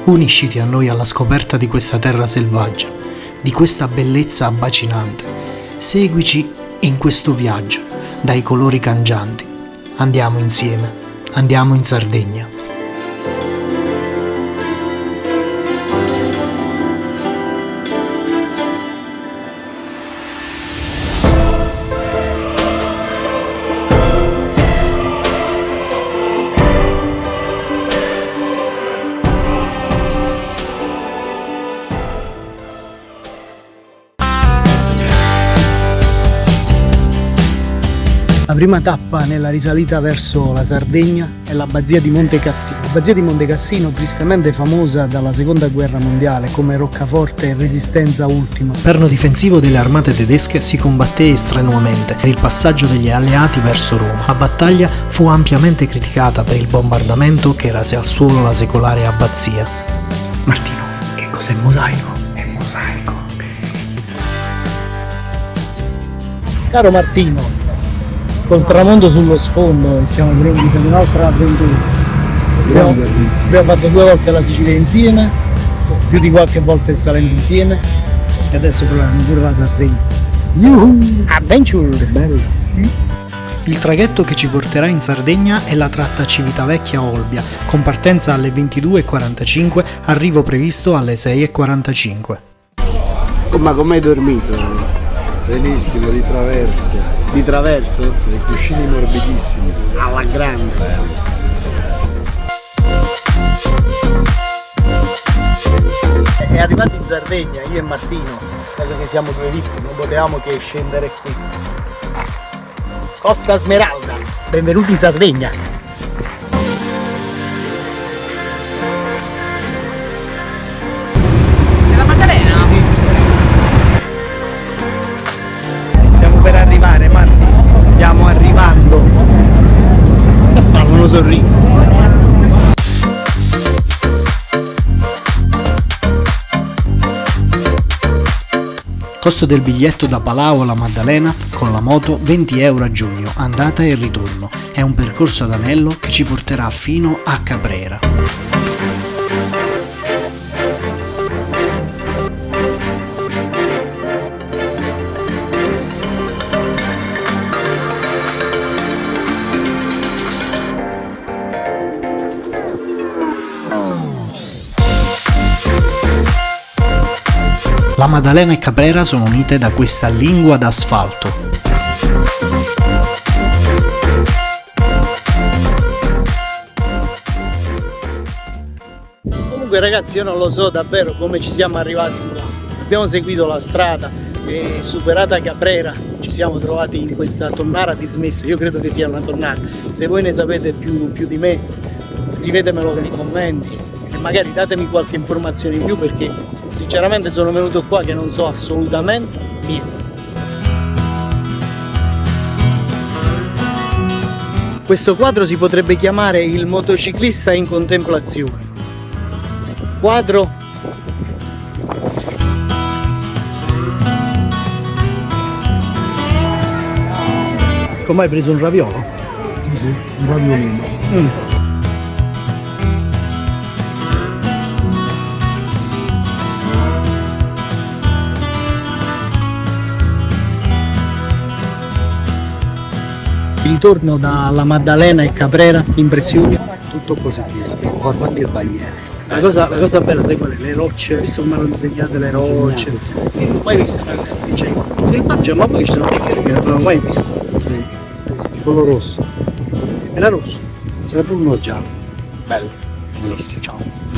Unisciti a noi alla scoperta di questa terra selvaggia, di questa bellezza abbacinante. Seguici in questo viaggio, dai colori cangianti. Andiamo insieme, andiamo in Sardegna. La prima tappa nella risalita verso la Sardegna è l'abbazia di Monte Cassino. L'abbazia di Monte Cassino, tristemente famosa dalla seconda guerra mondiale come roccaforte e resistenza ultima. Perno difensivo delle armate tedesche, si combatté strenuamente per il passaggio degli alleati verso Roma. La battaglia fu ampiamente criticata per il bombardamento che rase al suolo la secolare abbazia. Martino, che cos'è mosaico? È mosaico. Caro Martino, col tramonto sullo sfondo e siamo pronti per un'altra avventura. Abbiamo fatto 2 volte la Sicilia insieme, più di qualche volta il Salento insieme e adesso proviamo pure la Sardegna. Adventure! Bello! Il traghetto che ci porterà in Sardegna è la tratta Civitavecchia-Olbia, con partenza alle 22:45, arrivo previsto alle 6:45. Ma come hai dormito? Benissimo, di traverso. Di traverso? Dei cuscini morbidissimi. Alla grande. È arrivato in Sardegna, io e Martino, dato che siamo 2 VIP, non potevamo che scendere qui. Costa Smeralda, benvenuti in Sardegna. Della Maddalena? Sì. Stiamo per arrivare, Marti, stiamo arrivando. Fammi uno sorriso. Costo del biglietto da Palau alla Maddalena con la moto 20 euro a giugno, andata e ritorno. È un percorso ad anello che ci porterà fino a Caprera. La Maddalena e Caprera sono unite da questa lingua d'asfalto. Comunque ragazzi, io non lo so davvero come ci siamo arrivati qua. Abbiamo seguito la strada e superata Caprera ci siamo trovati in questa tonnara dismessa. Io credo che sia una tonnara. Se voi ne sapete più di me, scrivetemelo nei commenti e magari datemi qualche informazione in più, perché sinceramente sono venuto qua che non so assolutamente niente. Questo quadro si potrebbe chiamare Il motociclista in contemplazione. Quadro come hai preso un raviolo? Sì, un raviolino. Il ritorno dalla Maddalena e Caprera, impressioni? Tutto positivo, abbiamo fatto anche il bagnetto. La cosa bella di quelle, le rocce, visto come hanno disegnato le rocce, e non ho mai visto una cosa del genere. Selvaggia, ma poi ci sono dei che non l'ho mai visto. Sì, quello rosso. Era rosso. C'era pure uno giallo. Bello. Bellissimo. Ciao.